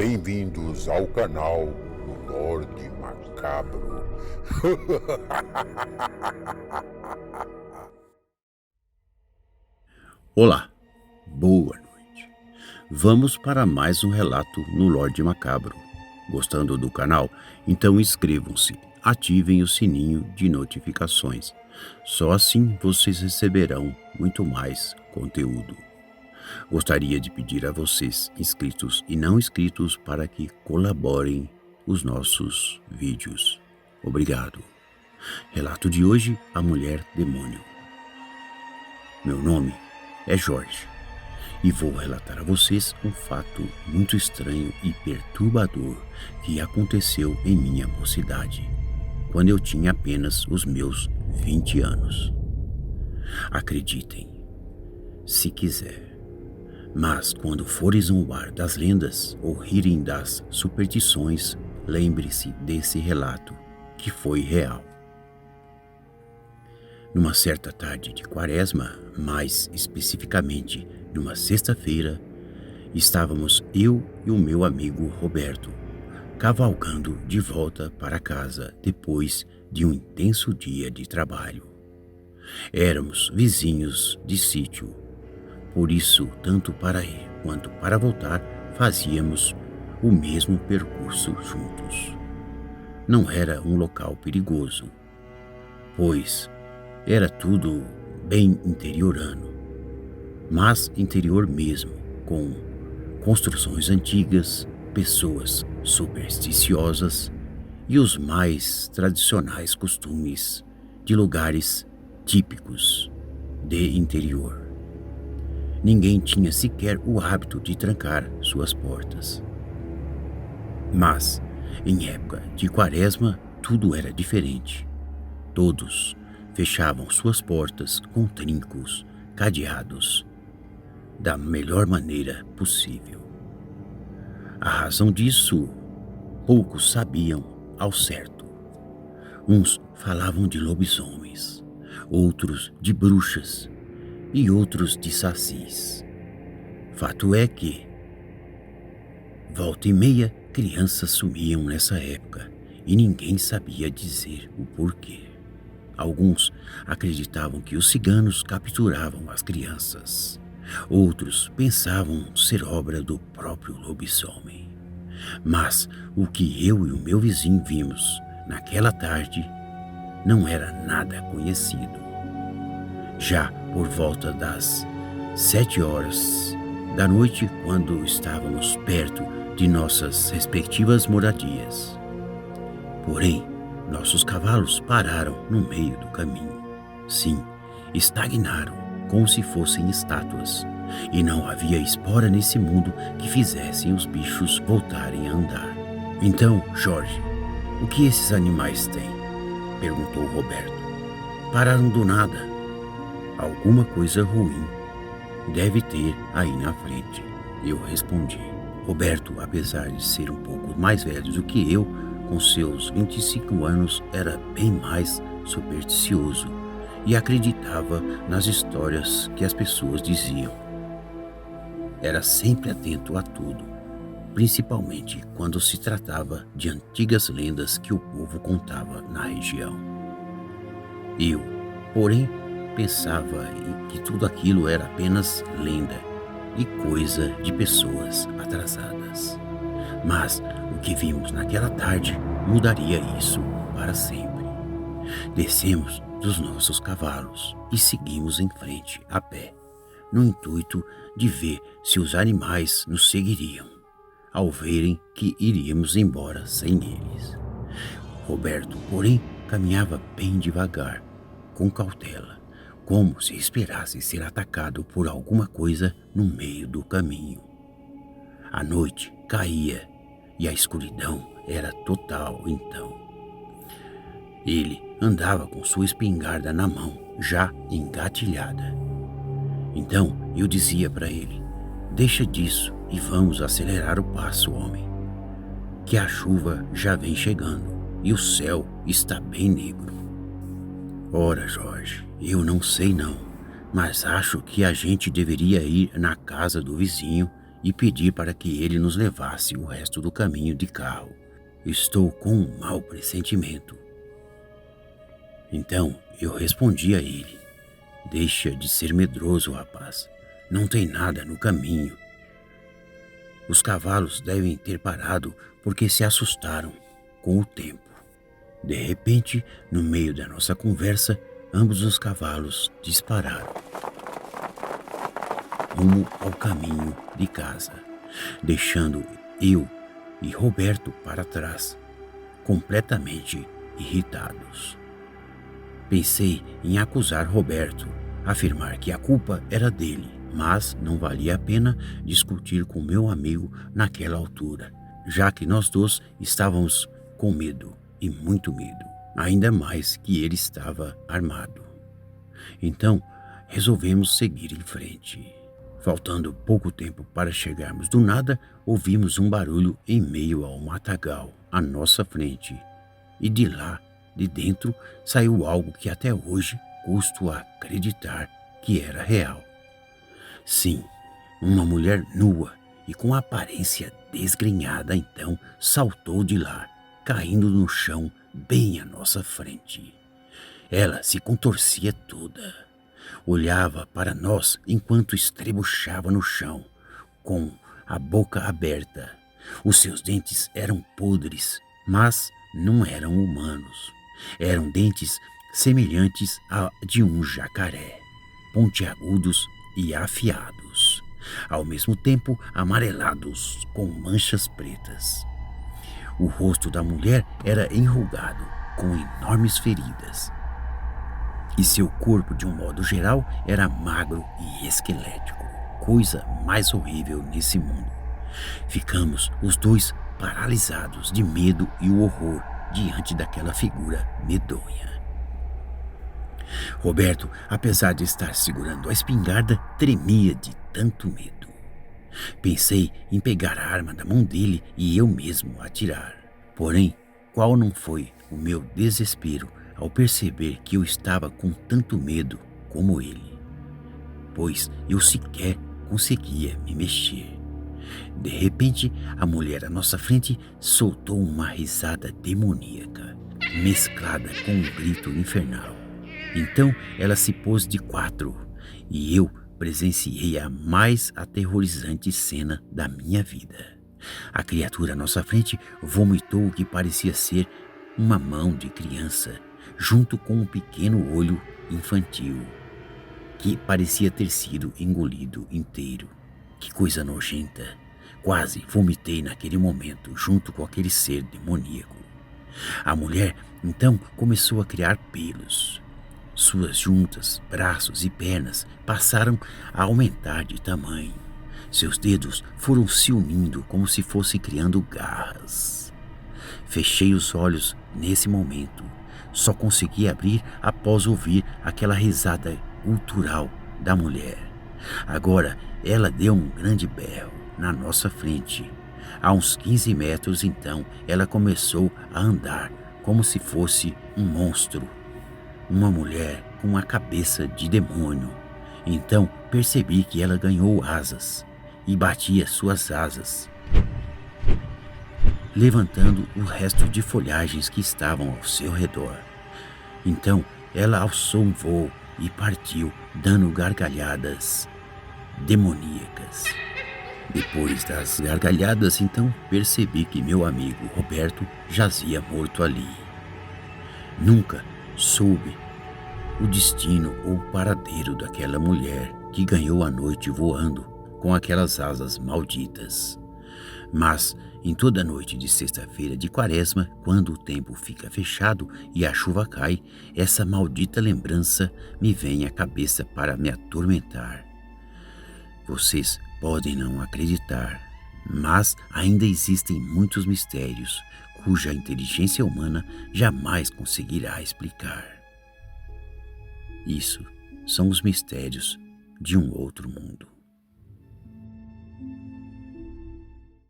Bem-vindos ao canal do Lorde Macabro. Olá, boa noite. Vamos para mais um relato no Lorde Macabro. Gostando do canal? Então inscrevam-se, ativem o sininho de notificações. Só assim vocês receberão muito mais conteúdo. Gostaria de pedir a vocês, inscritos e não inscritos, para que colaborem os nossos vídeos. Obrigado. Relato de hoje: A Mulher Demônio. Meu nome é Jorge e vou relatar a vocês um fato muito estranho e perturbador que aconteceu em minha mocidade, quando eu tinha apenas os meus 20 anos. Acreditem, se quiser. Mas quando forem zombar das lendas ou rirem das superstições, lembre-se desse relato, que foi real. Numa certa tarde de quaresma, mais especificamente numa sexta-feira, estávamos eu e o meu amigo Roberto cavalgando de volta para casa depois de um intenso dia de trabalho. Éramos vizinhos de sítio. Por isso, tanto para ir quanto para voltar, fazíamos o mesmo percurso juntos. Não era um local perigoso, pois era tudo bem interiorano, mas interior mesmo, com construções antigas, pessoas supersticiosas e os mais tradicionais costumes de lugares típicos de interior. Ninguém tinha sequer o hábito de trancar suas portas. Mas, em época de quaresma, tudo era diferente. Todos fechavam suas portas com trincos, cadeados, da melhor maneira possível. A razão disso, poucos sabiam ao certo. Uns falavam de lobisomens, outros de bruxas e outros de sacis. Fato é que, volta e meia, crianças sumiam nessa época e ninguém sabia dizer o porquê. Alguns acreditavam que os ciganos capturavam as crianças. Outros pensavam ser obra do próprio lobisomem. Mas o que eu e o meu vizinho vimos naquela tarde não era nada conhecido. Já por volta das 7 horas da noite, quando estávamos perto de nossas respectivas moradias. Porém, nossos cavalos pararam no meio do caminho. Sim, estagnaram, como se fossem estátuas, e não havia espora nesse mundo que fizessem os bichos voltarem a andar. Então, Jorge, o que esses animais têm? Perguntou Roberto. Pararam do nada. Alguma coisa ruim deve ter aí na frente, eu respondi. Roberto, apesar de ser um pouco mais velho do que eu, com seus 25 anos, era bem mais supersticioso e acreditava nas histórias que as pessoas diziam. Era sempre atento a tudo, principalmente quando se tratava de antigas lendas que o povo contava na região. Eu, porém, pensava que tudo aquilo era apenas lenda e coisa de pessoas atrasadas. Mas o que vimos naquela tarde mudaria isso para sempre. Descemos dos nossos cavalos e seguimos em frente a pé, no intuito de ver se os animais nos seguiriam, ao verem que iríamos embora sem eles. Roberto, porém, caminhava bem devagar, com cautela, como se esperasse ser atacado por alguma coisa no meio do caminho. A noite caía e a escuridão era total então. Ele andava com sua espingarda na mão, já engatilhada. Então eu dizia para ele: deixa disso e vamos acelerar o passo, homem, que a chuva já vem chegando e o céu está bem negro. Ora, Jorge, eu não sei não, mas acho que a gente deveria ir na casa do vizinho e pedi para que ele nos levasse o resto do caminho de carro. Estou com um mau pressentimento. Então eu respondi a ele: deixa de ser medroso, rapaz. Não tem nada no caminho. Os cavalos devem ter parado porque se assustaram com o tempo. De repente, no meio da nossa conversa, ambos os cavalos dispararam rumo ao caminho de casa, deixando eu e Roberto para trás, completamente irritados. Pensei em acusar Roberto, afirmar que a culpa era dele, mas não valia a pena discutir com meu amigo naquela altura, já que nós dois estávamos com medo, e muito medo, ainda mais que ele estava armado. Então, resolvemos seguir em frente. Faltando pouco tempo para chegarmos, do nada ouvimos um barulho em meio ao matagal à nossa frente, e de lá, de dentro, saiu algo que até hoje custo a acreditar que era real. Sim, uma mulher nua e com aparência desgrenhada então saltou de lá, caindo no chão bem à nossa frente. Ela se contorcia toda. Olhava para nós enquanto estrebuchava no chão, com a boca aberta. Os seus dentes eram podres, mas não eram humanos. Eram dentes semelhantes a de um jacaré, pontiagudos e afiados, ao mesmo tempo amarelados com manchas pretas. O rosto da mulher era enrugado, com enormes feridas, e seu corpo, de um modo geral, era magro e esquelético, coisa mais horrível nesse mundo. Ficamos os dois paralisados de medo e o horror diante daquela figura medonha. Roberto, apesar de estar segurando a espingarda, tremia de tanto medo. Pensei em pegar a arma da mão dele e eu mesmo atirar. Porém, qual não foi o meu desespero ao perceber que eu estava com tanto medo como ele, pois eu sequer conseguia me mexer. De repente, a mulher à nossa frente soltou uma risada demoníaca, mesclada com um grito infernal. Então ela se pôs de quatro e eu presenciei a mais aterrorizante cena da minha vida. A criatura à nossa frente vomitou o que parecia ser uma mão de criança, junto com um pequeno olho infantil, que parecia ter sido engolido inteiro. Que coisa nojenta! Quase vomitei naquele momento, junto com aquele ser demoníaco. A mulher, então, começou a criar pelos. Suas juntas, braços e pernas passaram a aumentar de tamanho. Seus dedos foram se unindo como se fossem criando garras. Fechei os olhos nesse momento. Só consegui abrir após ouvir aquela risada gutural da mulher. Agora ela deu um grande berro na nossa frente. A uns 15 metros então ela começou a andar como se fosse um monstro. Uma mulher com uma cabeça de demônio. Então percebi que ela ganhou asas e batia suas asas, levantando o resto de folhagens que estavam ao seu redor. Então ela alçou um voo e partiu, dando gargalhadas demoníacas. Depois das gargalhadas, então percebi que meu amigo Roberto jazia morto ali. Nunca soube o destino ou o paradeiro daquela mulher que ganhou a noite voando com aquelas asas malditas. Mas em toda noite de sexta-feira de Quaresma, quando o tempo fica fechado e a chuva cai, essa maldita lembrança me vem à cabeça para me atormentar. Vocês podem não acreditar, mas ainda existem muitos mistérios cuja inteligência humana jamais conseguirá explicar. Isso são os mistérios de um outro mundo.